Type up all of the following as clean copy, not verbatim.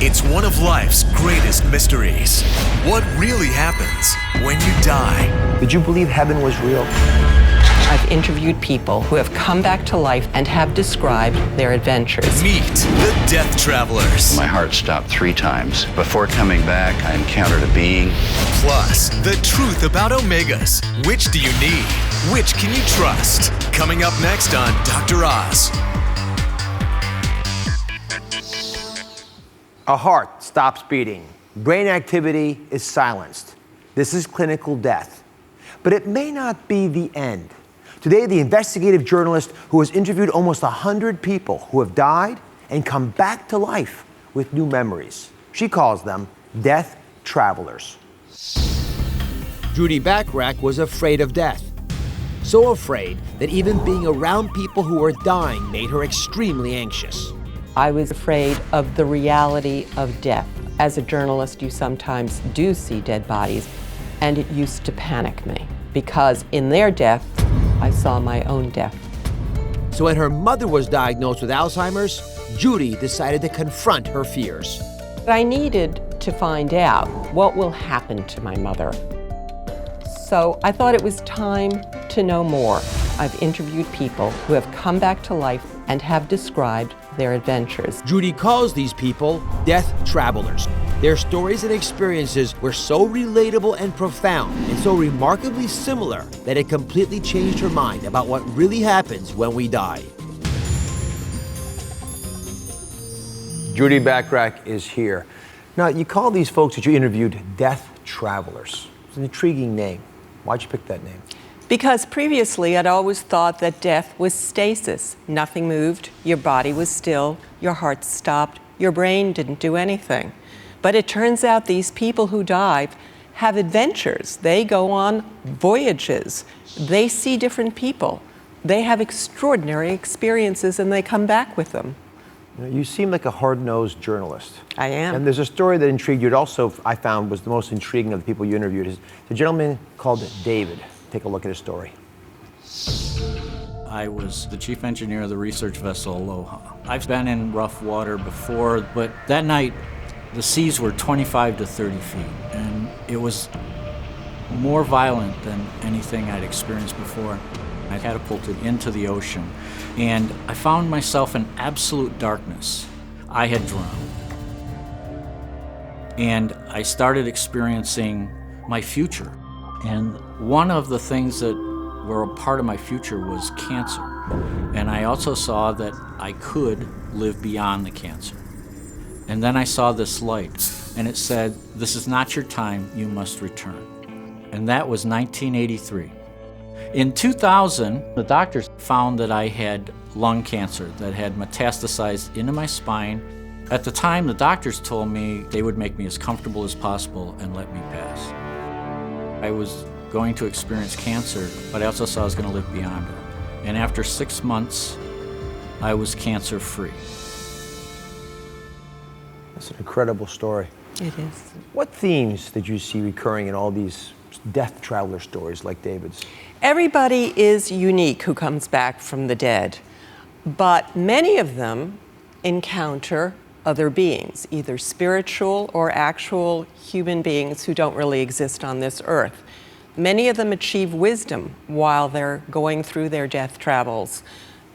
It's one of life's greatest mysteries. What really happens when you die? Did you believe heaven was real? I've interviewed people who have come back to life and have described their adventures. Meet the Death Travelers. My heart stopped 3 times. Before coming back, I encountered a being. Plus, the truth about omegas. Which do you need? Which can you trust? Coming up next on Dr. Oz. A heart stops beating. Brain activity is silenced. This is clinical death. But it may not be the end. Today, the investigative journalist who has interviewed almost 100 people who have died and come back to life with new memories. She calls them death travelers. Judy Bachrach was afraid of death. So afraid that even being around people who were dying made her extremely anxious. I was afraid of the reality of death. As a journalist, you sometimes do see dead bodies, and it used to panic me because in their death, I saw my own death. So when her mother was diagnosed with Alzheimer's, Judy decided to confront her fears. I needed to find out what will happen to my mother. So I thought it was time to know more. I've interviewed people who have come back to life and have described their adventures. Judy calls these people death travelers. Their stories and experiences were so relatable and profound and so remarkably similar that it completely changed her mind about what really happens when we die. Judy Bachrach is here. Now, you call these folks that you interviewed death travelers. It's an intriguing name. Why'd you pick that name? Because previously I'd always thought that death was stasis. Nothing moved, your body was still, your heart stopped, your brain didn't do anything. But it turns out these people who dive have adventures. They go on voyages. They see different people. They have extraordinary experiences and they come back with them. You seem like a hard-nosed journalist. I am. And there's a story that intrigued you. It also, I found, was the most intriguing of the people you interviewed. Is a gentleman called David. Take a look at his story. I was the chief engineer of the research vessel Aloha. I've been in rough water before, but that night the seas were 25 to 30 feet, and it was more violent than anything I'd experienced before. I catapulted into the ocean, and I found myself in absolute darkness. I had drowned. And I started experiencing my future. And one of the things that were a part of my future was cancer. And I also saw that I could live beyond the cancer. And then I saw this light, and it said, "This is not your time, you must return." And that was 1983. In 2000, the doctors found that I had lung cancer that had metastasized into my spine. At the time, the doctors told me they would make me as comfortable as possible and let me pass. I was going to experience cancer, but I also saw I was going to live beyond it. And after 6 months, I was cancer-free. That's an incredible story. It is. What themes did you see recurring in all these death traveler stories like David's? Everybody is unique who comes back from the dead, but many of them encounter other beings, either spiritual or actual human beings who don't really exist on this earth. Many of them achieve wisdom while they're going through their death travels.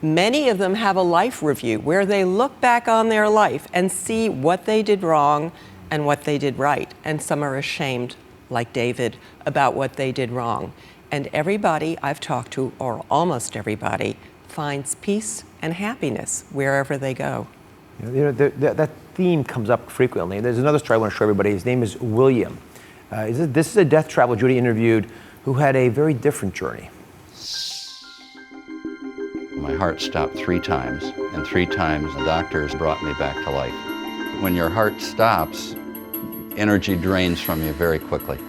Many of them have a life review where they look back on their life and see what they did wrong and what they did right. And some are ashamed, like David, about what they did wrong. And everybody I've talked to, or almost everybody, finds peace and happiness wherever they go. That theme comes up frequently. There's another story I want to show everybody. His name is William. This is a death traveler Judy interviewed who had a very different journey. My heart stopped 3 times, and 3 times the doctors brought me back to life. When your heart stops, energy drains from you very quickly.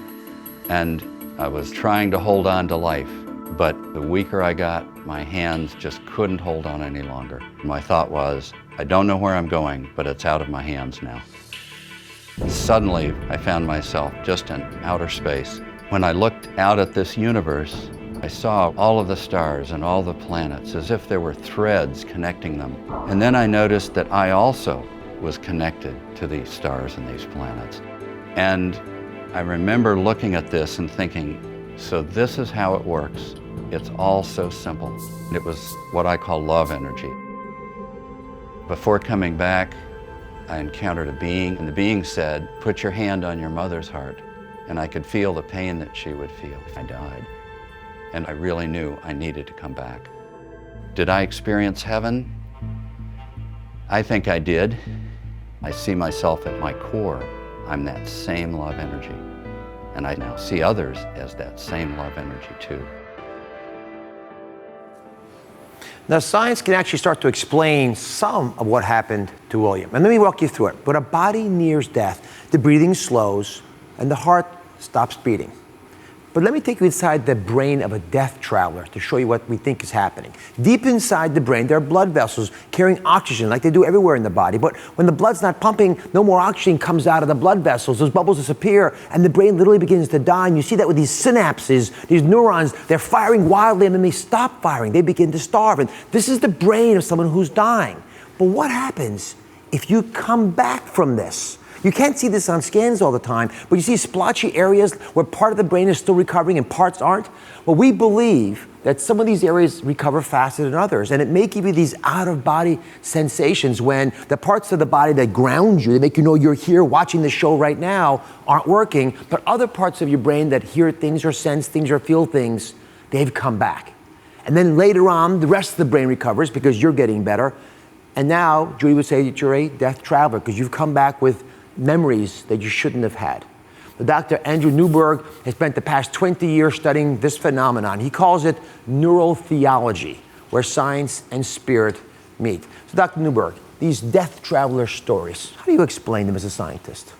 And I was trying to hold on to life, but the weaker I got, my hands just couldn't hold on any longer. My thought was, I don't know where I'm going, but it's out of my hands now. Suddenly, I found myself just in outer space. When I looked out at this universe, I saw all of the stars and all the planets as if there were threads connecting them. And then I noticed that I also was connected to these stars and these planets. And I remember looking at this and thinking, so this is how it works. It's all so simple. It was what I call love energy. Before coming back, I encountered a being, and the being said, put your hand on your mother's heart. And I could feel the pain that she would feel if I died. And I really knew I needed to come back. Did I experience heaven? I think I did. I see myself at my core. I'm that same love energy. And I now see others as that same love energy too. Now, science can actually start to explain some of what happened to William. And let me walk you through it. When a body nears death, the breathing slows and the heart stops beating. But let me take you inside the brain of a death traveler to show you what we think is happening. Deep inside the brain, there are blood vessels carrying oxygen like they do everywhere in the body. But when the blood's not pumping, no more oxygen comes out of the blood vessels. Those bubbles disappear, and the brain literally begins to die. And you see that with these synapses, these neurons, they're firing wildly, and then they stop firing. They begin to starve. And this is the brain of someone who's dying. But what happens if you come back from this? You can't see this on scans all the time, but you see splotchy areas where part of the brain is still recovering and parts aren't. Well, we believe that some of these areas recover faster than others, and it may give you these out-of-body sensations when the parts of the body that ground you, that make you know you're here watching the show right now, aren't working, but other parts of your brain that hear things or sense things or feel things, they've come back. And then later on, the rest of the brain recovers because you're getting better. And now, Judy would say that you're a death traveler because you've come back with memories that you shouldn't have had. Dr. Andrew Newberg has spent the past 20 years studying this phenomenon. He calls it neurotheology, where science and spirit meet. So Dr. Newberg, these death traveler stories, how do you explain them as a scientist?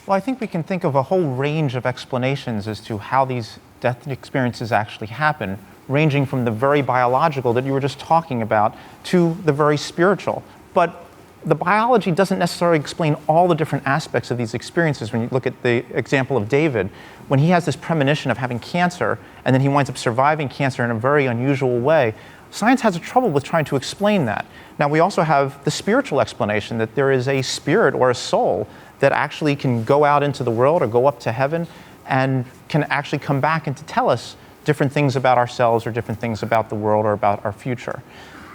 Well, I think we can think of a whole range of explanations as to how these death experiences actually happen, ranging from the very biological that you were just talking about to the very spiritual. But the biology doesn't necessarily explain all the different aspects of these experiences. When you look at the example of David, when he has this premonition of having cancer, and then he winds up surviving cancer in a very unusual way, science has a trouble with trying to explain that. Now, we also have the spiritual explanation that there is a spirit or a soul that actually can go out into the world or go up to heaven and can actually come back and to tell us different things about ourselves or different things about the world or about our future.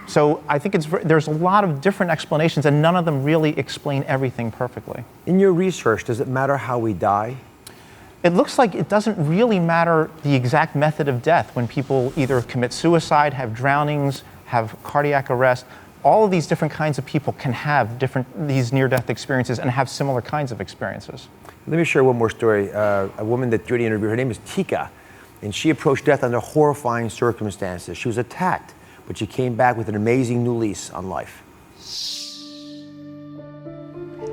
So I think there's a lot of different explanations, and none of them really explain everything perfectly. In your research, does it matter how we die? It looks like it doesn't really matter the exact method of death. When people either commit suicide, have drownings, have cardiac arrest, all of these different kinds of people can have these near-death experiences and have similar kinds of experiences. Let me share one more story. A woman that Judy interviewed, her name is Tika, and she approached death under horrifying circumstances. She was attacked, but she came back with an amazing new lease on life.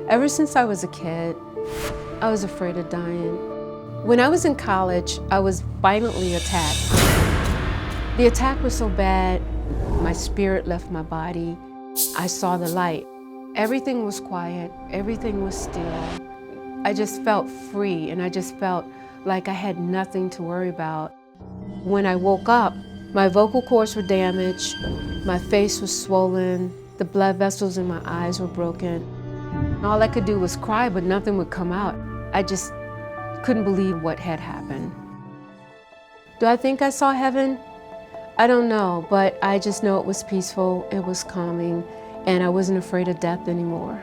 Ever since I was a kid, I was afraid of dying. When I was in college, I was violently attacked. The attack was so bad, my spirit left my body. I saw the light. Everything was quiet, everything was still. I just felt free, and I just felt like I had nothing to worry about. When I woke up, my vocal cords were damaged, my face was swollen, the blood vessels in my eyes were broken. All I could do was cry, but nothing would come out. I just couldn't believe what had happened. Do I think I saw heaven? I don't know, but I just know it was peaceful, it was calming, and I wasn't afraid of death anymore.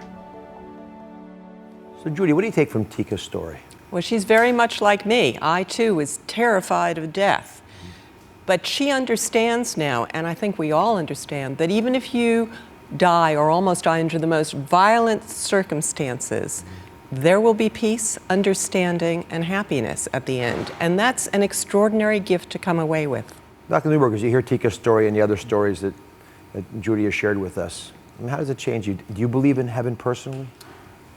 So Judy, what do you take from Tika's story? Well, she's very much like me. I, too, was terrified of death. But she understands now, and I think we all understand, that even if you die or almost die under the most violent circumstances, there will be peace, understanding, and happiness at the end. And that's an extraordinary gift to come away with. Dr. Newberg, as you hear Tika's story and the other stories that Judy has shared with us, how does it change you? Do you believe in heaven personally?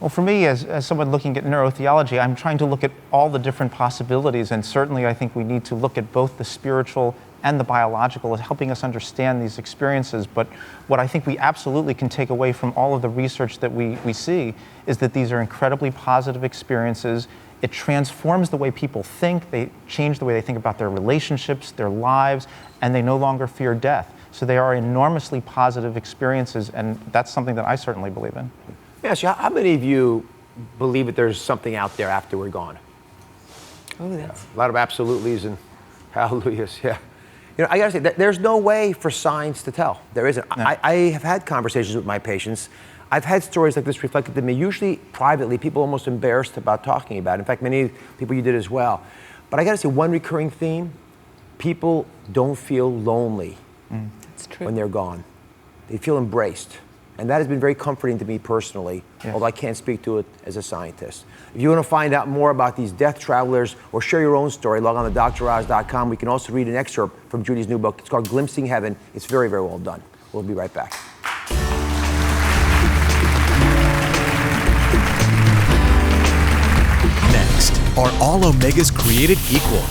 Well, for me, as someone looking at neurotheology, I'm trying to look at all the different possibilities, and certainly I think we need to look at both the spiritual and the biological as helping us understand these experiences. But what I think we absolutely can take away from all of the research that we see is that these are incredibly positive experiences. It transforms the way people think, they change the way they think about their relationships, their lives, and they no longer fear death. So they are enormously positive experiences, and that's something that I certainly believe in. Let me ask you, how many of you believe that there's something out there after we're gone? Oh, that's A lot of absolutely's and hallelujahs, yeah. You know, I gotta say, there's no way for science to tell. There isn't. Yeah. I have had conversations with my patients. I've had stories like this reflected to me, usually privately, people almost embarrassed about talking about it. In fact, many people you did as well. But I gotta say, one recurring theme, people don't feel lonely That's true. when they're gone. They feel embraced. And that has been very comforting to me personally, Yes. although I can't speak to it as a scientist. If you want to find out more about these death travelers or share your own story, log on to DrOz.com. We can also read an excerpt from Judy's new book. It's called Glimpsing Heaven. It's very, very well done. We'll be right back. Next, are all omegas created equal?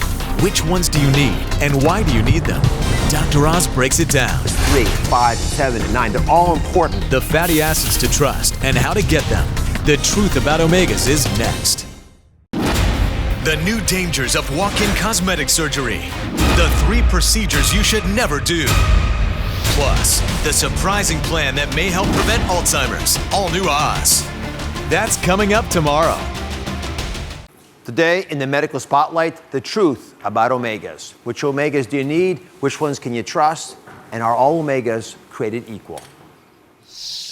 Which ones do you need, and why do you need them? Dr. Oz breaks it down. 3, 5, 7, and 9, they're all important. The fatty acids to trust and how to get them. The truth about omegas is next. The new dangers of walk-in cosmetic surgery. The 3 procedures you should never do. Plus, the surprising plan that may help prevent Alzheimer's. All new Oz. That's coming up tomorrow. Today in the medical spotlight, the truth about omegas. Which omegas do you need? Which ones can you trust? And are all omegas created equal?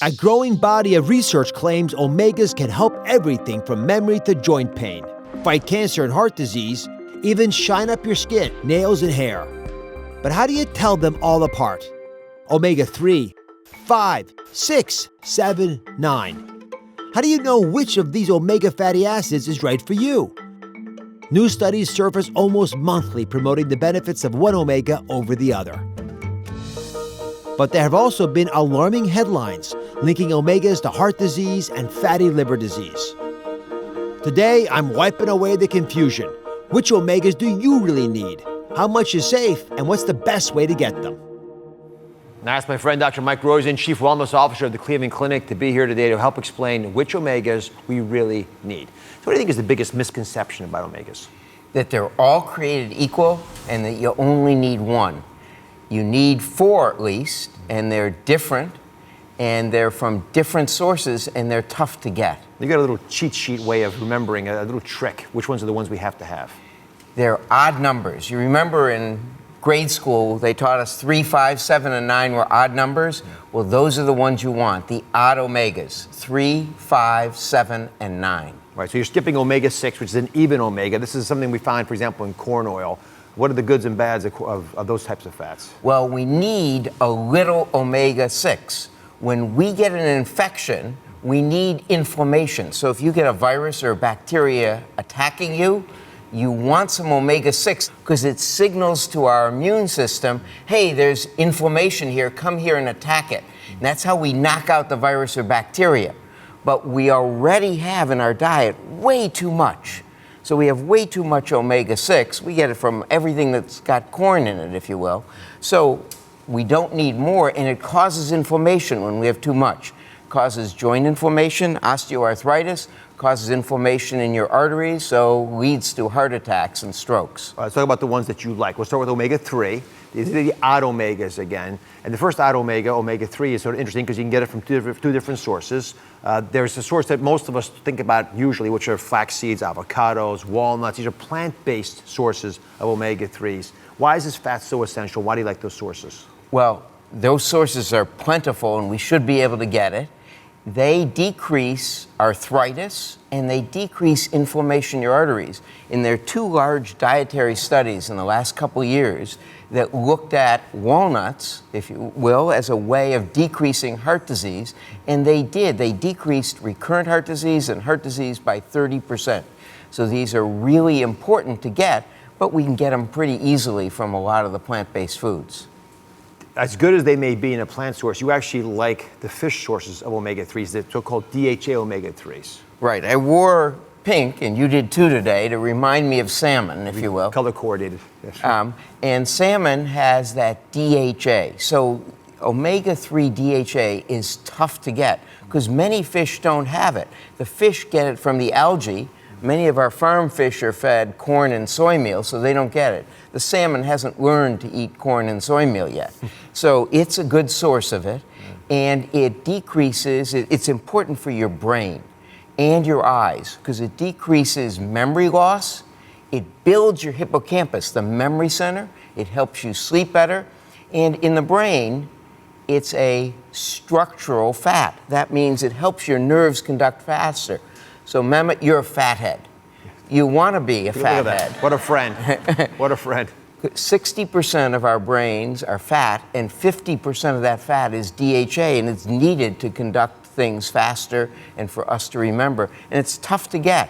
A growing body of research claims omegas can help everything from memory to joint pain, fight cancer and heart disease, even shine up your skin, nails, and hair. But how do you tell them all apart? Omega-3, 5, 6, 7, 9. How do you know which of these omega fatty acids is right for you? New studies surface almost monthly promoting the benefits of one omega over the other. But there have also been alarming headlines linking omegas to heart disease and fatty liver disease. Today, I'm wiping away the confusion. Which omegas do you really need? How much is safe? And what's the best way to get them? And I asked my friend Dr. Mike Rosen, Chief Wellness Officer of the Cleveland Clinic, to be here today to help explain which omegas we really need. So what do you think is the biggest misconception about omegas? That they're all created equal and that you only need one. You need 4 at least, and they're different, and they're from different sources, and they're tough to get. You got a little cheat sheet way of remembering, a little trick. Which ones are the ones we have to have? They're odd numbers. You remember in grade school, they taught us 3, 5, 7, and 9 were odd numbers? Well, those are the ones you want, the odd omegas, 3, 5, 7, and 9. Right, so you're skipping omega-6, which is an even omega. This is something we find, for example, in corn oil. What are the goods and bads of those types of fats? Well, we need a little omega-6. When we get an infection, we need inflammation. So if you get a virus or a bacteria attacking you, you want some omega-6 because it signals to our immune system, hey, there's inflammation here, come here and attack it. And that's how we knock out the virus or bacteria. But we already have in our diet way too much. So we have way too much omega-6. We get it from everything that's got corn in it, if you will. So we don't need more, and it causes inflammation when we have too much. It causes joint inflammation, osteoarthritis, causes inflammation in your arteries, so leads to heart attacks and strokes. Let's talk about the ones that you like. We'll start with omega-3. These are the odd omegas again. And the first odd omega, omega-3, is sort of interesting because you can get it from two different sources. There's a source that most of us think about usually, which are flax seeds, avocados, walnuts. These are plant-based sources of omega-3s. Why is this fat so essential? Why do you like those sources? Well, those sources are plentiful and we should be able to get it. They decrease arthritis and they decrease inflammation in your arteries. And there are 2 large dietary studies in the last couple years that looked at walnuts, if you will, as a way of decreasing heart disease. And they did. They decreased recurrent heart disease and heart disease by 30%. So these are really important to get, but we can get them pretty easily from a lot of the plant-based foods. As good as they may be in a plant source, you actually like the fish sources of omega-3s, the so-called DHA omega-3s. Right. I wore pink, and you did too today, to remind me of salmon, if you will. Color coordinated. Yes. And salmon has that DHA. So omega-3 DHA is tough to get because many fish don't have it. The fish get it from the algae, Many of our farm fish are fed corn and soy meal, so they don't get it. The salmon hasn't learned to eat corn and soy meal yet. So it's a good source of it, and it decreases, it's important for your brain and your eyes, because it decreases memory loss, it builds your hippocampus, the memory center, it helps you sleep better, and in the brain, it's a structural fat. That means it helps your nerves conduct faster. So Mehmet, you're a fathead. You want to be a fathead. What a friend. What a friend. 60% of our brains are fat, and 50% of that fat is DHA, and it's needed to conduct things faster and for us to remember. And it's tough to get.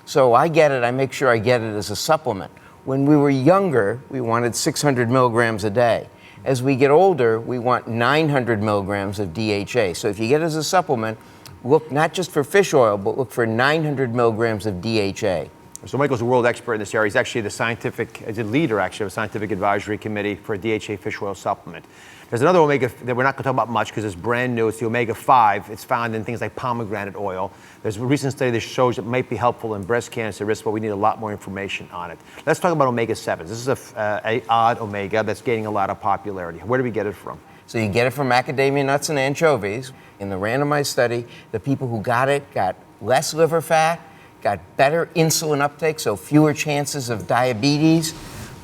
So I get it, I make sure I get it as a supplement. When we were younger, we wanted 600 milligrams a day. As we get older, we want 900 milligrams of DHA. So if you get it as a supplement, look not just for fish oil, but look for 900 milligrams of DHA. So Michael's a world expert in this area. He's actually the leader, actually, of a scientific advisory committee for a DHA fish oil supplement. There's another omega that we're not going to talk about much because it's brand new. It's the omega-5. It's found in things like pomegranate oil. There's a recent study that shows it might be helpful in breast cancer risk, but we need a lot more information on it. Let's talk about omega-7s. This is a odd omega that's gaining a lot of popularity. Where do we get it from? So you get it from macadamia nuts and anchovies. In the randomized study, the people who got it got less liver fat, got better insulin uptake, so fewer chances of diabetes,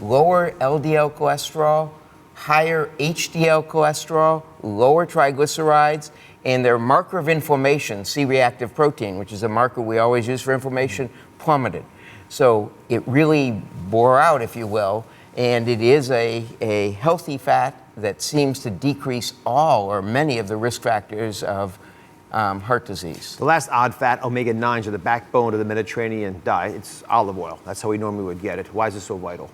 lower LDL cholesterol, higher HDL cholesterol, lower triglycerides, and their marker of inflammation, C-reactive protein, which is a marker we always use for inflammation, plummeted. So it really bore out, if you will, and it is a healthy fat that seems to decrease all or many of the risk factors of heart disease. The last odd fat, omega-9s, are the backbone of the Mediterranean diet. It's olive oil. That's how we normally would get it. Why is it so vital?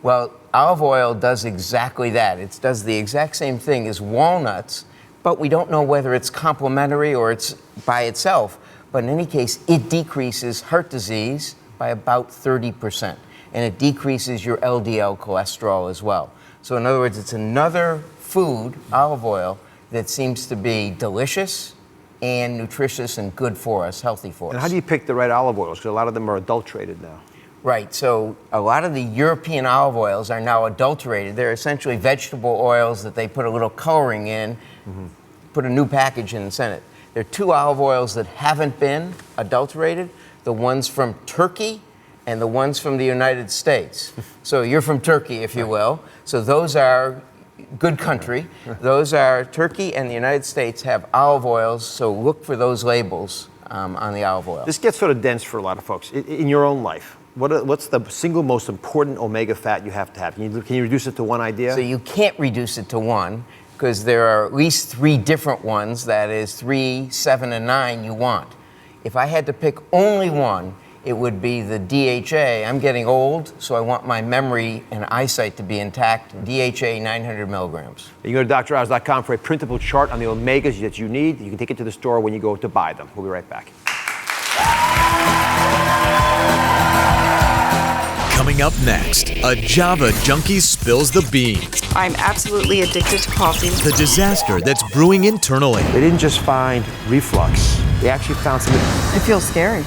Well, olive oil does exactly that. It does the exact same thing as walnuts, but we don't know whether it's complementary or it's by itself. But in any case, it decreases heart disease by about 30%, and it decreases your LDL cholesterol as well. So in other words, it's another food, olive oil, that seems to be delicious and nutritious and good for us, healthy for us. And how do you pick the right olive oils? Because a lot of them are adulterated now. Right, so a lot of the European olive oils are now adulterated. They're essentially vegetable oils that they put a little coloring in, put a new package in and send it. There are two olive oils that haven't been adulterated, the ones from Turkey and the ones from the United States. So you're from Turkey, if you will. So those are good country. Those are Turkey and the United States have olive oils, so look for those labels on the olive oil. This gets sort of dense for a lot of folks. In your own life, what's the single most important omega fat you have to have? Can you reduce it to one idea? So you can't reduce it to one, because there are at least 3 different ones, that is 3, 7, and 9 you want. If I had to pick only one, it would be the DHA. I'm getting old, so I want my memory and eyesight to be intact. DHA 900 milligrams. You can go to droz.com for a printable chart on the omegas that you need. You can take it to the store when you go to buy them. We'll be right back. Coming up next, a Java junkie spills the beans. I'm absolutely addicted to coffee. The disaster that's brewing internally. They didn't just find reflux. They actually found something. It feels scary.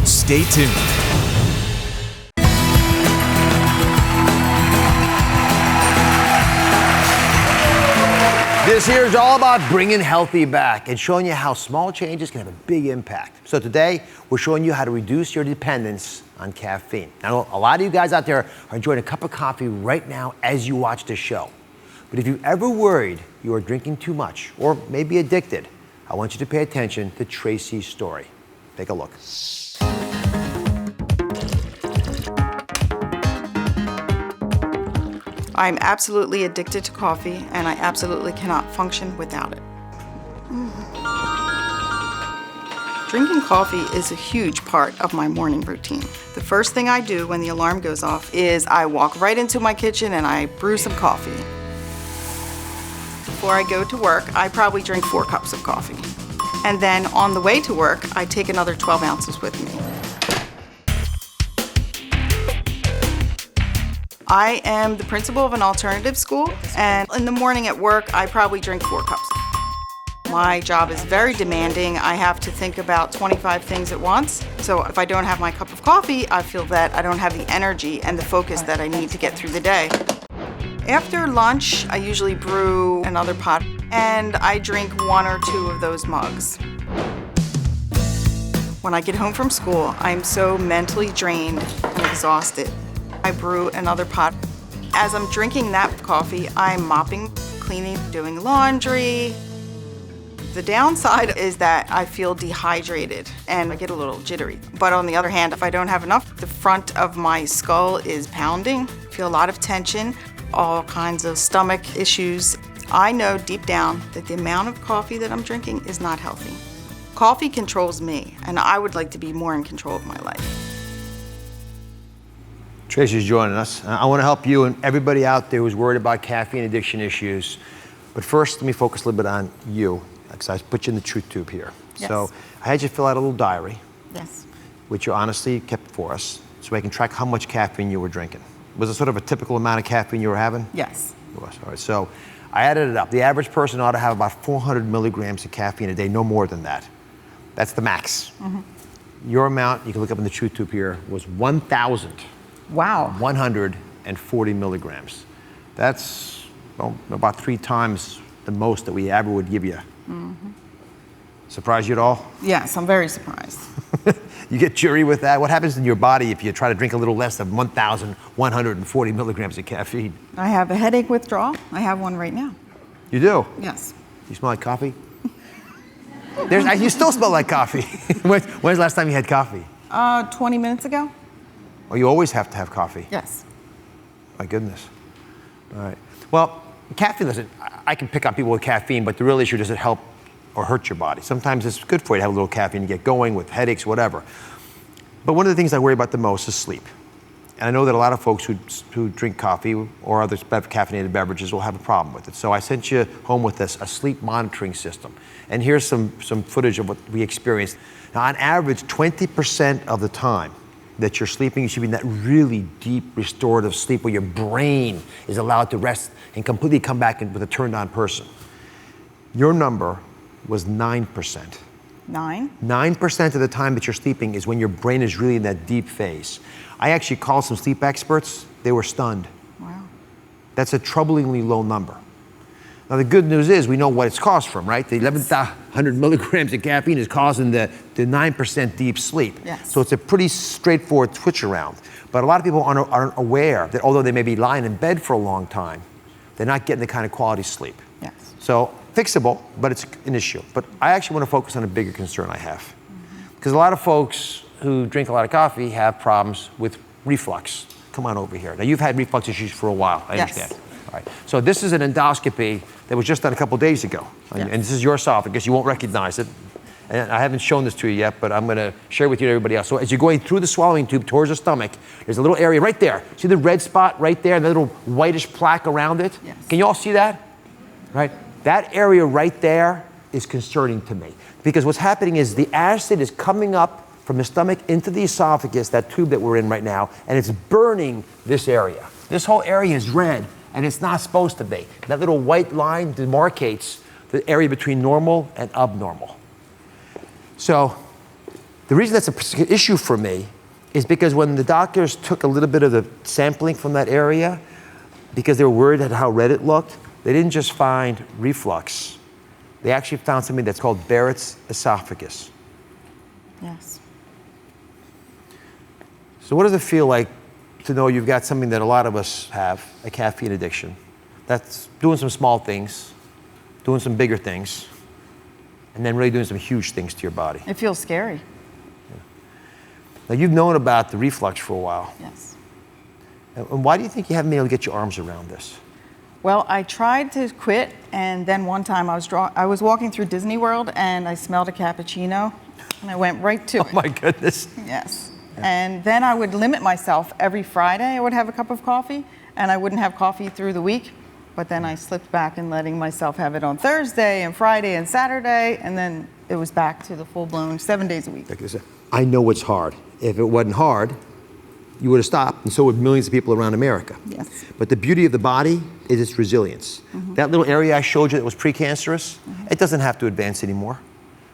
Stay tuned. This here is all about bringing healthy back and showing you how small changes can have a big impact. So today, we're showing you how to reduce your dependence on caffeine. Now, a lot of you guys out there are enjoying a cup of coffee right now as you watch the show. But if you've ever worried you are drinking too much or maybe addicted, I want you to pay attention to Tracy's story. Take a look. I'm absolutely addicted to coffee, and I absolutely cannot function without it. Drinking coffee is a huge part of my morning routine. The first thing I do when the alarm goes off is I walk right into my kitchen and I brew some coffee. Before I go to work, I probably drink 4 cups of coffee. And then on the way to work, I take another 12 ounces with me. I am the principal of an alternative school, and in the morning at work, I probably drink 4 cups. My job is very demanding. I have to think about 25 things at once. So if I don't have my cup of coffee, I feel that I don't have the energy and the focus that I need to get through the day. After lunch, I usually brew another pot, and I drink 1 or 2 of those mugs. When I get home from school, I'm so mentally drained and exhausted. I brew another pot. As I'm drinking that coffee, I'm mopping, cleaning, doing laundry. The downside is that I feel dehydrated and I get a little jittery. But on the other hand, if I don't have enough, the front of my skull is pounding. I feel a lot of tension, all kinds of stomach issues. I know deep down that the amount of coffee that I'm drinking is not healthy. Coffee controls me, and I would like to be more in control of my life. Tracy's joining us. I want to help you and everybody out there who's worried about caffeine addiction issues. But first, let me focus a little bit on you, because I put you in the truth tube here. Yes. So I had you fill out a little diary, Yes. which you honestly kept for us, so I can track how much caffeine you were drinking. Was it sort of a typical amount of caffeine you were having? Yes. It was. All right. So I added it up. The average person ought to have about 400 milligrams of caffeine a day, no more than that. That's the max. Mm-hmm. Your amount, you can look up in the truth tube here, was 1,140 Wow. milligrams. That's about 3 times the most that we ever would give you. Mm-hmm. Surprise you at all? Yes, I'm very surprised. You get jury with that? What happens in your body if you try to drink a little less than 1,140 milligrams of caffeine? I have a headache withdrawal. I have one right now. You do? Yes. You smell like coffee? You still smell like coffee. When's the last time you had coffee? 20 minutes ago? Oh, you always have to have coffee? Yes. My goodness. All right. Well, caffeine doesn't, I can pick on people with caffeine, but the real issue, does it help or hurt your body? Sometimes it's good for you to have a little caffeine to get going with headaches, whatever. But one of the things I worry about the most is sleep. And I know that a lot of folks who drink coffee or other caffeinated beverages will have a problem with it. So I sent you home with a sleep monitoring system. And here's some footage of what we experienced. Now, on average, 20% of the time that you're sleeping, you should be in that really deep restorative sleep where your brain is allowed to rest and completely come back with a turned on person. Your number was 9%. 9? 9% of the time that you're sleeping is when your brain is really in that deep phase. I actually called some sleep experts. They were stunned. Wow. That's a troublingly low number. Now, the good news is we know what it's caused from, right? The 1,100 milligrams of caffeine is causing the 9% deep sleep. Yes. So it's a pretty straightforward switch around. But a lot of people aren't aware that although they may be lying in bed for a long time, they're not getting the kind of quality sleep. Yes. So fixable, but it's an issue. But I actually want to focus on a bigger concern I have. Because a lot of folks who drink a lot of coffee have problems with reflux. Come on over here. Now, you've had reflux issues for a while, I Yes. understand. All right. So this is an endoscopy that was just done a couple days ago. Yes. And this is your esophagus. You won't recognize it. And I haven't shown this to you yet, but I'm going to share with you and everybody else. So as you're going through the swallowing tube towards the stomach, there's a little area right there. See the red spot right there, and the little whitish plaque around it? Yes. Can you all see that? Right? That area right there is concerning to me. Because what's happening is the acid is coming up from the stomach into the esophagus, that tube that we're in right now, and it's burning this area. This whole area is red, and it's not supposed to be. That little white line demarcates the area between normal and abnormal. So the reason that's an issue for me is because when the doctors took a little bit of the sampling from that area, because they were worried at how red it looked, they didn't just find reflux. They actually found something that's called Barrett's esophagus. Yes. So what does it feel like to know you've got something that a lot of us have, a caffeine addiction? That's doing some small things, doing some bigger things, and then really doing some huge things to your body. It feels scary. Now, you've known about the reflux for a while. Yes. And why do you think you haven't been able to get your arms around this? Well, I tried to quit, and then one time I was walking through Disney World, and I smelled a cappuccino, and I went right to it. Oh, my goodness. Yes. And then I would limit myself. Every Friday I would have a cup of coffee, and I wouldn't have coffee through the week. But then I slipped back in letting myself have it on Thursday and Friday and Saturday, and then it was back to the full-blown 7 days a week. Like I said, I know it's hard. If it wasn't hard, you would have stopped, and so would millions of people around America. Yes. But the beauty of the body is its resilience. That little area I showed you that was precancerous, it doesn't have to advance anymore.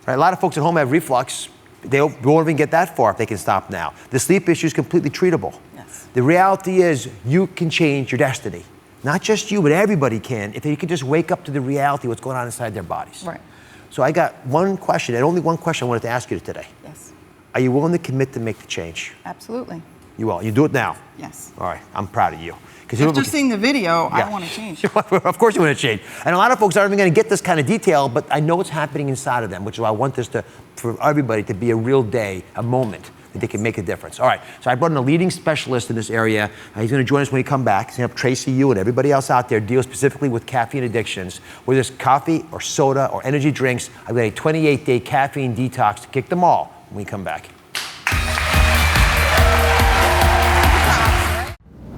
Right? A lot of folks at home have reflux. They won't even get that far if they can stop now. The sleep issue is completely treatable. Yes. The reality is you can change your destiny. Not just you, but everybody can, if they can just wake up to the reality of what's going on inside their bodies. Right. So I got one question, and only one question I wanted to ask you today. Yes. Are you willing to commit to make the change? Absolutely. You will. You do it now. Yes. All right. I'm proud of you. After seeing the video, Yeah. I want to change. Of course you want to change. And a lot of folks aren't even going to get this kind of detail, but I know it's happening inside of them, which is why I want this for everybody to be a real day, a moment that they can make a difference. All right. So I brought in a leading specialist in this area. He's going to join us when he comes back. He's going to help Tracy, you, and everybody else out there deal specifically with caffeine addictions. Whether it's coffee or soda or energy drinks, I've got a 28-day caffeine detox to kick them all when we come back.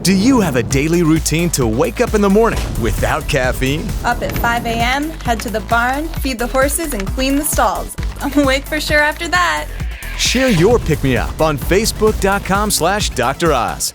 Do you have a daily routine to wake up in the morning without caffeine? Up at 5 a.m., head to the barn, feed the horses, and clean the stalls. I'm awake for sure after that. Share your pick-me-up on Facebook.com/Dr. Oz.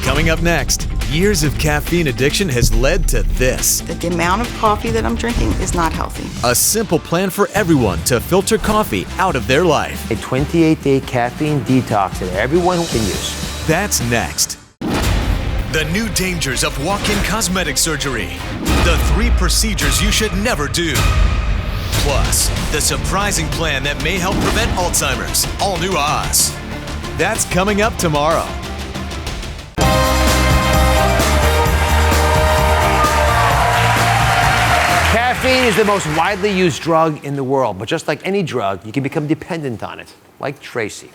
Coming up next, years of caffeine addiction has led to this. The amount of coffee that I'm drinking is not healthy. A simple plan for everyone to filter coffee out of their life. A 28-day caffeine detox that everyone can use. That's next. The new dangers of walk-in cosmetic surgery. The 3 procedures you should never do. Plus, the surprising plan that may help prevent Alzheimer's. All new Oz. That's coming up tomorrow. Caffeine is the most widely used drug in the world, but just like any drug, you can become dependent on it, like Tracy.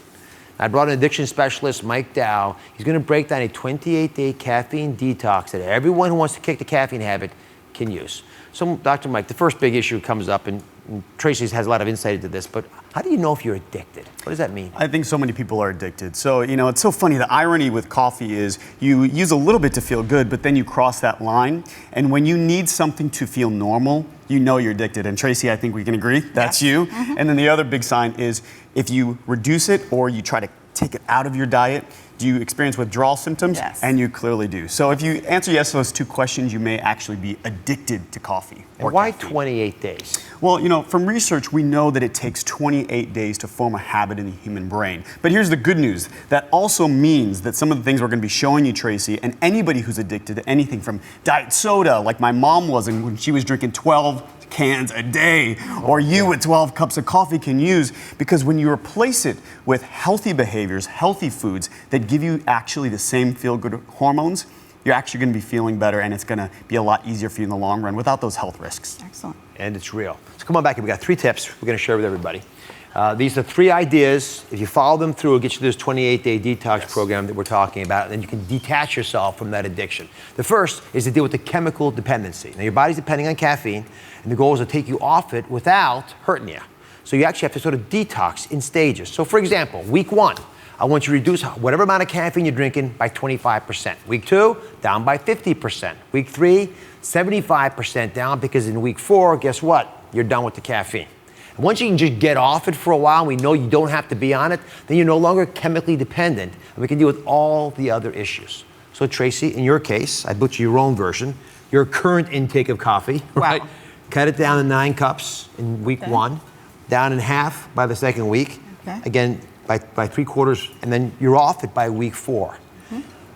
I brought an addiction specialist, Mike Dow. He's going to break down a 28-day caffeine detox that everyone who wants to kick the caffeine habit can use. So, Dr. Mike, the first big issue comes up, and Tracy has a lot of insight into this, but how do you know if you're addicted? What does that mean? I think so many people are addicted. So, it's so funny. The irony with coffee is you use a little bit to feel good, but then you cross that line. And when you need something to feel normal, you know you're addicted. And Tracy, I think we can agree, that's you. And then the other big sign is if you reduce it or you try to take it out of your diet, do you experience withdrawal symptoms? Yes. And you clearly do. So if you answer yes to those 2 questions, you may actually be addicted to coffee. And why 28 days? Well, from research, we know that it takes 28 days to form a habit in the human brain. But here's the good news. That also means that some of the things we're going to be showing you, Tracy, and anybody who's addicted to anything from diet soda, like my mom was, and when she was drinking 12 cans a day, or you with 12 cups of coffee can use, because when you replace it with healthy behaviors, healthy foods that give you actually the same feel-good hormones, you're actually going to be feeling better, and it's going to be a lot easier for you in the long run without those health risks. Excellent. And it's real. So come on back. We've got 3 tips we're going to share with everybody. These are 3 ideas. If you follow them through, it'll get you to this 28-day detox program that we're talking about, and then you can detach yourself from that addiction. The first is to deal with the chemical dependency. Now, your body's depending on caffeine, and the goal is to take you off it without hurting you. So you actually have to sort of detox in stages. So for example, week 1, I want you to reduce whatever amount of caffeine you're drinking by 25%. Week 2, down by 50%. Week 3, 75% down, because in week 4, guess what? You're done with the caffeine. And once you can just get off it for a while, and we know you don't have to be on it, then you're no longer chemically dependent, and we can deal with all the other issues. So Tracy, in your case, I put you your own version, your current intake of coffee, right? Cut it down to 9 cups in week 1, down in half by the second week, again by 3/4, and then you're off it by week 4.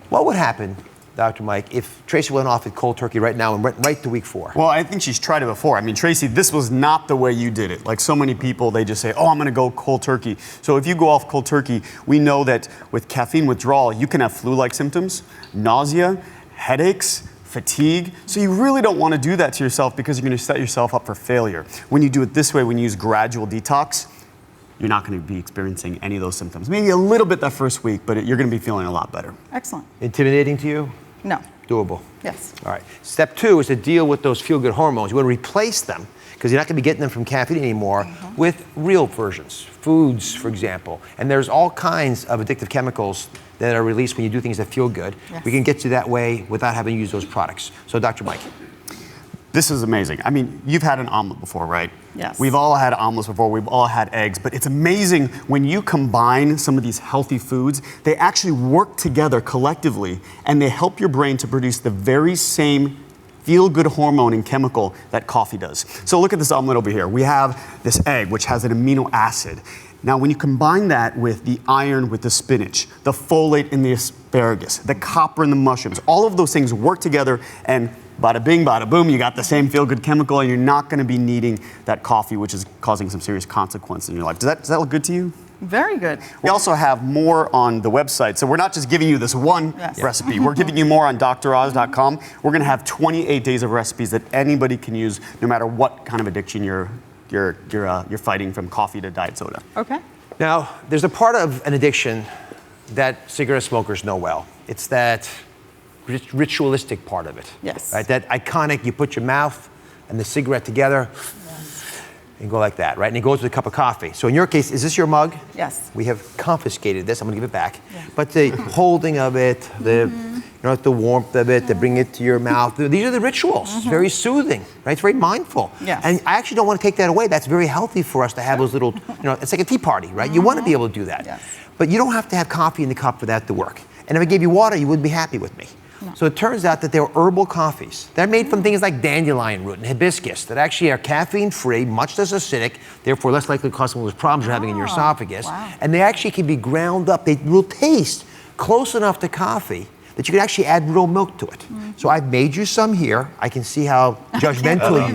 What would happen, Dr. Mike, if Tracy went off it cold turkey right now and went right to week 4? Well, I think she's tried it before. I mean, Tracy, this was not the way you did it. Like so many people, they just say, oh, I'm going to go cold turkey. So if you go off cold turkey, we know that with caffeine withdrawal, you can have flu-like symptoms, nausea, headaches, fatigue. So you really don't want to do that to yourself, because you're going to set yourself up for failure. When you do it this way, when you use gradual detox, you're not going to be experiencing any of those symptoms. Maybe a little bit that first week, but you're going to be feeling a lot better. Excellent. Intimidating to you? No. Doable? Yes. All right. Step 2 is to deal with those feel-good hormones. You want to replace them, because you're not going to be getting them from caffeine anymore, with real versions, foods, for example. And there's all kinds of addictive chemicals that are released when you do things that feel good. Yes. We can get you that way without having to use those products. So, Dr. Mike. This is amazing. I mean, you've had an omelet before, right? Yes. We've all had omelets before. We've all had eggs. But it's amazing when you combine some of these healthy foods, they actually work together collectively and they help your brain to produce the very same feel-good hormone and chemical that coffee does. So look at this omelet over here. We have this egg, which has an amino acid. Now, when you combine that with the iron with the spinach, the folate in the asparagus, the copper in the mushrooms, all of those things work together and bada bing, bada boom, you got the same feel-good chemical and you're not gonna be needing that coffee, which is causing some serious consequences in your life. Does that look good to you? Very good. We also have more on the website. So we're not just giving you this one recipe. We're giving you more on droz.com. We're going to have 28 days of recipes that anybody can use no matter what kind of addiction you're fighting, from coffee to diet soda. Okay. Now, there's a part of an addiction that cigarette smokers know well. It's that ritualistic part of it. Yes. Right? That iconic, you put your mouth and the cigarette together, and go like that, right? And it goes with a cup of coffee. So in your case, is this your mug? Yes. We have confiscated this. I'm gonna give it back. Yeah. But the holding of it, the the warmth of it, to bring it to your mouth, these are the rituals. It's very soothing, right? It's very mindful. Yes. And I actually don't want to take that away. That's very healthy for us to have those little, it's like a tea party, right? You want to be able to do that. Yes. But you don't have to have coffee in the cup for that to work. And if I gave you water, you wouldn't be happy with me. No. So it turns out that they're herbal coffees. They're made from things like dandelion root and hibiscus that actually are caffeine-free, much less acidic, therefore less likely to cause some of those problems you're having in your esophagus. Wow. And they actually can be ground up. They will taste close enough to coffee that you can actually add real milk to it. So I've made you some here. I can see how judgmental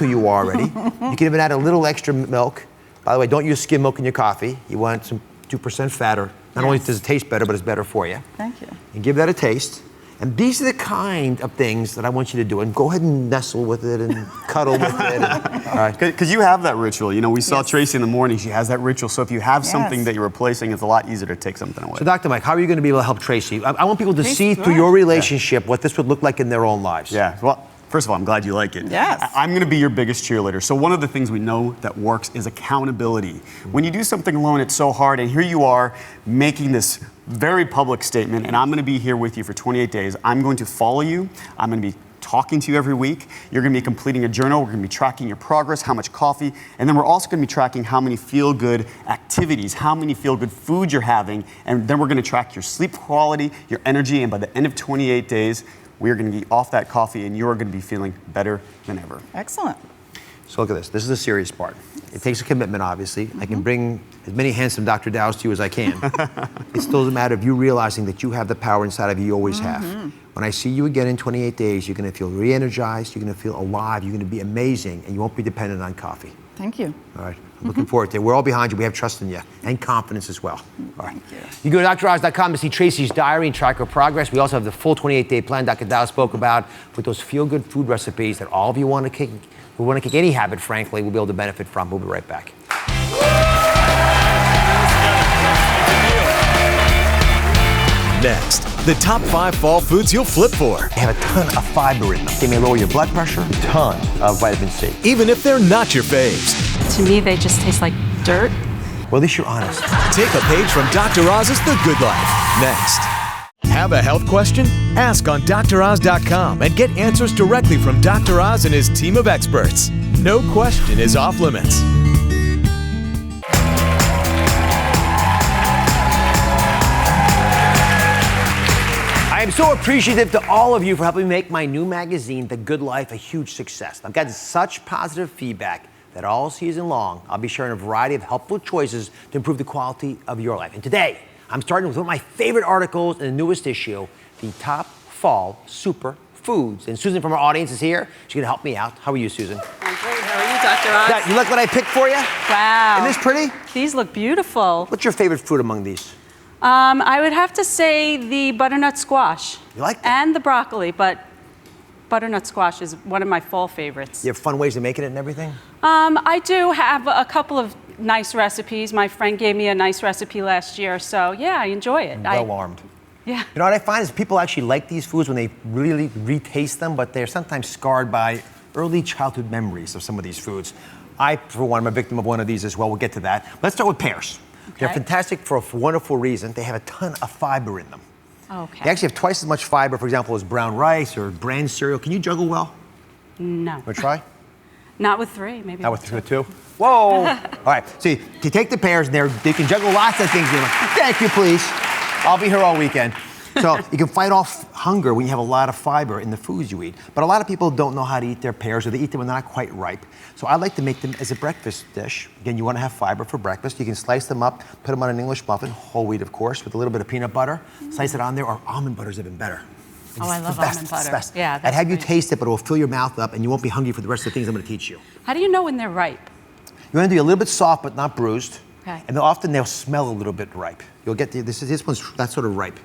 you are already. You can even add a little extra milk. By the way, don't use skim milk in your coffee. You want some 2% fat, or not only does it taste better, but it's better for you. Thank you. And give that a taste. And these are the kind of things that I want you to do. And go ahead and nestle with it and cuddle with it. All right. Because you have that ritual. We saw Tracy in the morning. She has that ritual. So if you have something that you're replacing, it's a lot easier to take something away. So Dr. Mike, how are you going to be able to help Tracy? I want people to see through your relationship what this would look like in their own lives. Yeah. Well, first of all, I'm glad you like it. Yes. I'm going to be your biggest cheerleader. So one of the things we know that works is accountability. When you do something alone, it's so hard. And here you are making this very public statement, and I'm going to be here with you for 28 days. I'm going to follow you. I'm going to be talking to you every week. You're going to be completing a journal. We're going to be tracking your progress, how much coffee, and then we're also going to be tracking how many feel-good activities, how many feel-good foods you're having, and then we're going to track your sleep quality, your energy, and by the end of 28 days, we are going to be off that coffee, and you're going to be feeling better than ever. Excellent. So look at this. This is the serious part. It takes a commitment, obviously. I can bring as many handsome Dr. Dows to you as I can. It still doesn't matter if you realizing that you have the power inside of you always have. When I see you again in 28 days, you're going to feel re-energized, you're going to feel alive, you're going to be amazing, and you won't be dependent on coffee. Thank you. All right. I'm looking forward to it. We're all behind you. We have trust in you and confidence as well. All right. Thank you. You go to droz.com to see Tracy's diary and track her progress. We also have the full 28-day plan Dr. Dow spoke about with those feel-good food recipes that all of you want to kick. We want to kick any habit, frankly, we'll be able to benefit from. We'll be right back. Next, the top 5 fall foods you'll flip for, They have a ton of fiber in them. They may lower your blood pressure, ton of vitamin C. even if they're not your faves. To me, they just taste like dirt. Well, at least you're honest. Take a page from Dr. Oz's The Good Life. Next. Have a health question? Ask on droz.com and get answers directly from Dr. Oz and his team of experts. No question is off limits. I am so appreciative to all of you for helping make my new magazine, The Good Life, a huge success. I've gotten such positive feedback that all season long, I'll be sharing a variety of helpful choices to improve the quality of your life. And today, I'm starting with one of my favorite articles in the newest issue, the top fall super foods. And Susan from our audience is here. She's gonna help me out. How are you, Susan? I'm great. How are you, Dr. Oz? You like what I picked for you? Wow. Isn't this pretty? These look beautiful. What's your favorite fruit among these? I would have to say the butternut squash. You like that? And the broccoli, but butternut squash is one of my fall favorites. You have fun ways of making it and everything? I do have a couple of nice recipes. My friend gave me a nice recipe last year, so yeah, I enjoy it. Well armed. Yeah. You know what I find is people actually like these foods when they really retaste them, but they're sometimes scarred by early childhood memories of some of these foods. I, for one, am a victim of one of these as well. We'll get to that. Let's start with pears. Okay. They're fantastic for a wonderful reason. They have a ton of fiber in them. Okay. They actually have twice as much fiber, for example, as brown rice or bran cereal. Can you juggle well? No. Want to try? Not with 3, maybe. Not with 2? Whoa! All right, so you take the pears and you can juggle lots of things in them. Thank you, please. I'll be here all weekend. So you can fight off hunger when you have a lot of fiber in the foods you eat. But a lot of people don't know how to eat their pears, or they eat them when they're not quite ripe. So I like to make them as a breakfast dish. Again, you want to have fiber for breakfast. You can slice them up, put them on an English muffin, whole wheat, of course, with a little bit of peanut butter. Slice it on there, or almond butter is even better. Oh, I love best, almond butter. Best. Yeah, I'd have you great. taste it, but it will fill your mouth up, and you won't be hungry for the rest of the things I'm going to teach you. How do you know when they're ripe? You want to do a little bit soft, but not bruised. Okay. And often they'll smell a little bit ripe. You'll get this one's that's sort of ripe.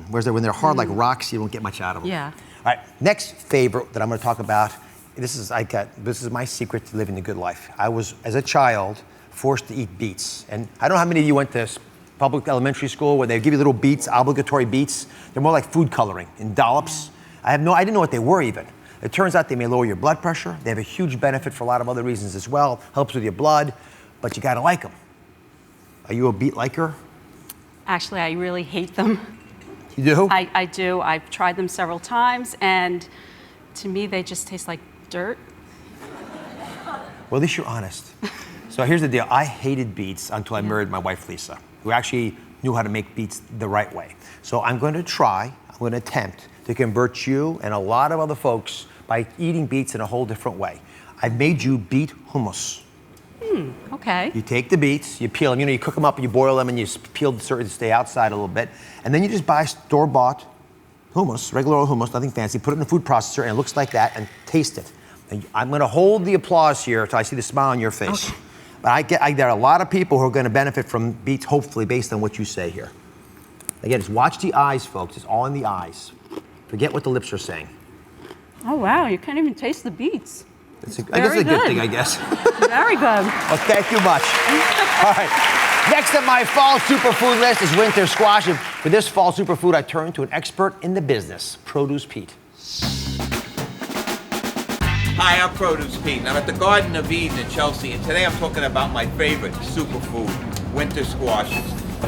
Whereas when they're hard like rocks, you don't get much out of them. Yeah. All right. Next favorite that I'm going to talk about. This is my secret to living the good life. I was, as a child, forced to eat beets, and I don't know how many of you went to public elementary school where they give you little beets, obligatory beets. They're more like food coloring in dollops. I didn't know what they were even. It turns out they may lower your blood pressure. They have a huge benefit for a lot of other reasons as well. Helps with your blood, but you got to like them. Are you a beet liker? Actually, I really hate them. You do? I do. I've tried them several times, and to me, they just taste like dirt. Well, at least you're honest. So here's the deal. I hated beets until I married my wife, Lisa, who actually knew how to make beets the right way. So I'm going to attempt to convert you and a lot of other folks by eating beets in a whole different way. I've made you beet hummus. Okay. You take the beets, you peel them, you cook them up and you boil them and you peel the to stay outside a little bit. And then you just buy store-bought hummus, regular old hummus, nothing fancy, put it in a food processor and it looks like that, and taste it. And I'm gonna hold the applause here until I see the smile on your face. Okay. But there are a lot of people who are gonna benefit from beets, hopefully, based on what you say here. Again, just watch the eyes, folks. It's all in the eyes. Forget what the lips are saying. Oh, wow. You can't even taste the beets. I guess it's a good thing, I guess. Very good. Well, thank you much. All right. Next on my fall superfood list is winter squash. And for this fall superfood, I turn to an expert in the business, Produce Pete. Hi, I'm Produce Pete, and I'm at the Garden of Eden in Chelsea, and today I'm talking about my favorite superfood, winter squashes.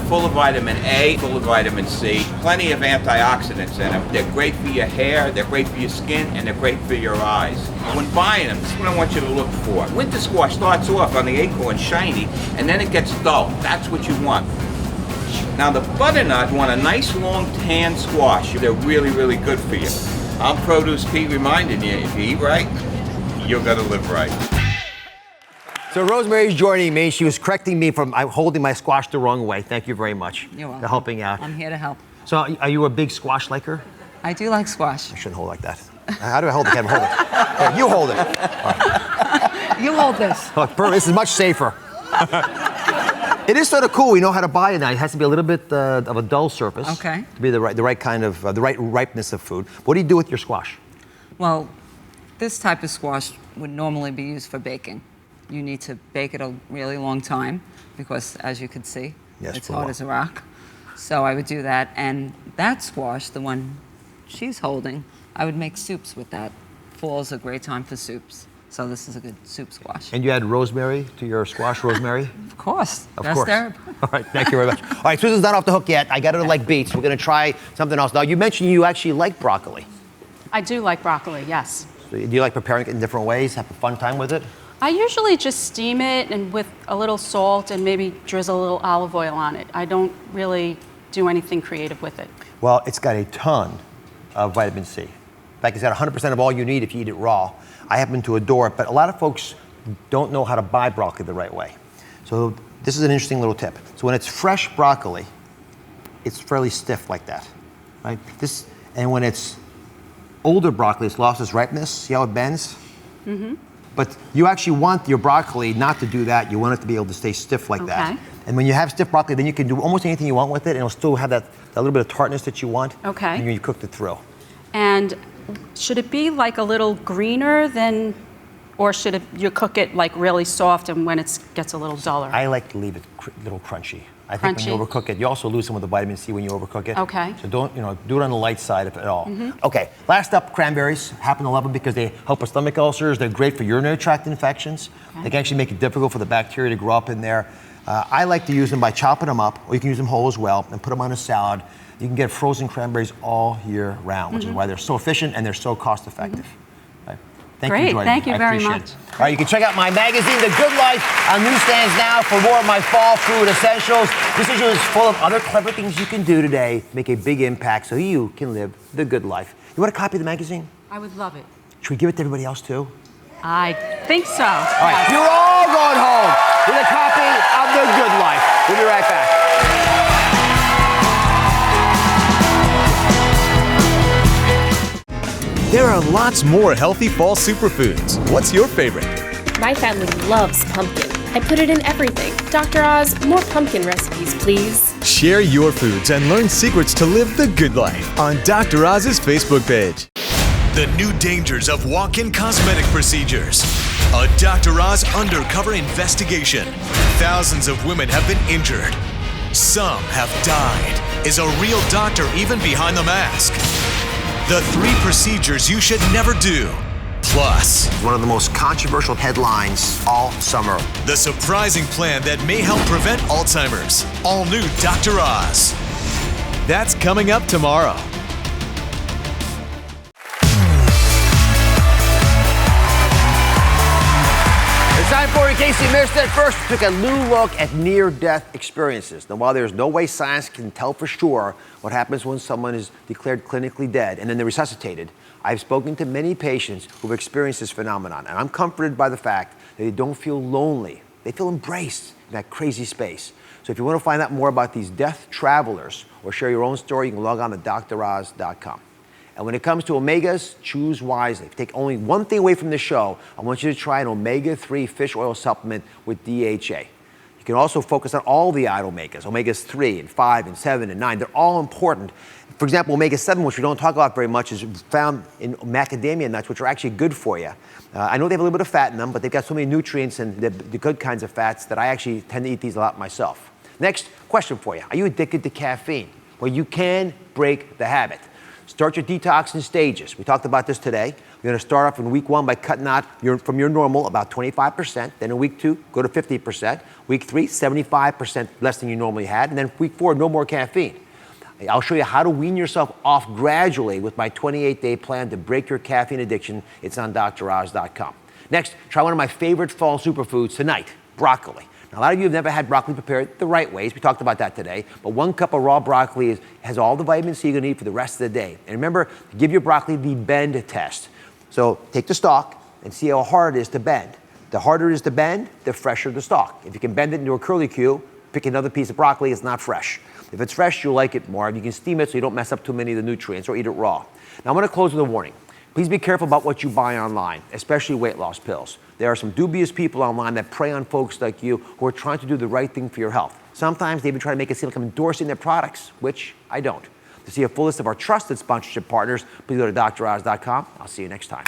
Full of vitamin A, full of vitamin C, plenty of antioxidants in them. They're great for your hair, they're great for your skin, and they're great for your eyes. When buying them, this is what I want you to look for. Winter squash starts off on the acorn shiny, and then it gets dull. That's what you want. Now the butternut want a nice long tan squash. They're really, really good for you. I'm Produce Pete reminding you, if you eat right, you're gonna live right. So Rosemary's joining me. She was correcting me from holding my squash the wrong way. Thank you very much You're welcome. for helping out. I'm here to help. So are you a big squash liker? I do like squash. I shouldn't hold like that. How do I hold it? Kevin, hold it. Here, you hold it. All right. You hold this. Look, this is much safer. It is sort of cool. We know how to buy it now. It has to be a little bit of a dull surface. Okay. To be the right kind of, the right ripeness of food. What do you do with your squash? Well, this type of squash would normally be used for baking. You need to bake it a really long time because, as you can see, it's hard as a rock. So I would do that. And that squash, the one she's holding, I would make soups with that. Fall's a great time for soups. So this is a good soup squash. And you add rosemary to your squash, rosemary? Of course. Of Best course. herb. All right, thank you very much. All right, Susan's not off the hook yet. I got her to like beets. We're going to try something else. Now, you mentioned you actually like broccoli. I do like broccoli, yes. So do you like preparing it in different ways? Have a fun time with it? I usually just steam it and with a little salt and maybe drizzle a little olive oil on it. I don't really do anything creative with it. Well, it's got a ton of vitamin C. In fact, it's got 100% of all you need if you eat it raw. I happen to adore it, but a lot of folks don't know how to buy broccoli the right way. So this is an interesting little tip. So when it's fresh broccoli, it's fairly stiff like that, right? And when it's older broccoli, it's lost its ripeness. See how it bends? Mm-hmm. But you actually want your broccoli not to do that. You want it to be able to stay stiff like that. And when you have stiff broccoli, then you can do almost anything you want with it, and it'll still have that little bit of tartness that you want. Okay. And you cooked it through. And should it be like a little greener than, or should you cook it like really soft and when it gets a little duller? I like to leave it a little crunchy. I think when you overcook it, you also lose some of the vitamin C when you overcook it. Okay. So don't, do it on the light side if at all. Mm-hmm. Okay, last up, cranberries. Happen to love them because they help with stomach ulcers. They're great for urinary tract infections. Okay. They can actually make it difficult for the bacteria to grow up in there. I like to use them by chopping them up, or you can use them whole as well, and put them on a salad. You can get frozen cranberries all year round, which is why they're so efficient and they're so cost effective. Right? Thank Great, you, joining thank me. you I very appreciate much. it. All right, you can check out my magazine, The Good Life, on newsstands now for more of my fall food essentials. This issue is full of other clever things you can do today, make a big impact so you can live the good life. You want a copy of the magazine? I would love it. Should we give it to everybody else too? I think so. All right, you're all going home with a copy of The Good Life. We'll be right back. There are lots more healthy fall superfoods. What's your favorite? My family loves pumpkin. I put it in everything. Dr. Oz, more pumpkin recipes, please. Share your foods and learn secrets to live the good life on Dr. Oz's Facebook page. The new dangers of walk-in cosmetic procedures. A Dr. Oz undercover investigation. Thousands of women have been injured. Some have died. Is a real doctor even behind the mask? The 3 procedures you should never do. Plus, one of the most controversial headlines all summer. The surprising plan that may help prevent Alzheimer's. All new Dr. Oz. That's coming up tomorrow. It's time for In Case You Missed It. First, we took a new look at near-death experiences. Now, while there's no way science can tell for sure what happens when someone is declared clinically dead and then they're resuscitated, I've spoken to many patients who've experienced this phenomenon, and I'm comforted by the fact that they don't feel lonely. They feel embraced in that crazy space. So if you want to find out more about these death travelers or share your own story, you can log on to droz.com. And when it comes to omegas, choose wisely. If you take only one thing away from this show, I want you to try an omega-3 fish oil supplement with DHA. You can also focus on all the omegas, omegas 3 and 5 and 7 and 9. They're all important. For example, omega-7, which we don't talk about very much, is found in macadamia nuts, which are actually good for you. I know they have a little bit of fat in them, but they've got so many nutrients and the good kinds of fats that I actually tend to eat these a lot myself. Next question for you. Are you addicted to caffeine? Well, you can break the habit. Start your detox in stages. We talked about this today. You're going to start off in week 1 by cutting out from your normal about 25%. Then in week 2, go to 50%. Week 3, 75% less than you normally had. And then week 4, no more caffeine. I'll show you how to wean yourself off gradually with my 28-day plan to break your caffeine addiction. It's on droz.com. Next, try one of my favorite fall superfoods tonight, broccoli. Now, a lot of you have never had broccoli prepared the right ways. We talked about that today. But 1 cup of raw broccoli has all the vitamin C you're going to need for the rest of the day. And remember, give your broccoli the bend test. So take the stalk and see how hard it is to bend. The harder it is to bend, the fresher the stalk. If you can bend it into a curlicue, pick another piece of broccoli, it's not fresh. If it's fresh, you'll like it more. And you can steam it so you don't mess up too many of the nutrients or eat it raw. Now, I'm going to close with a warning. Please be careful about what you buy online, especially weight loss pills. There are some dubious people online that prey on folks like you who are trying to do the right thing for your health. Sometimes they even try to make it seem like I'm endorsing their products, which I don't. To see a full list of our trusted sponsorship partners, please go to droz.com. I'll see you next time.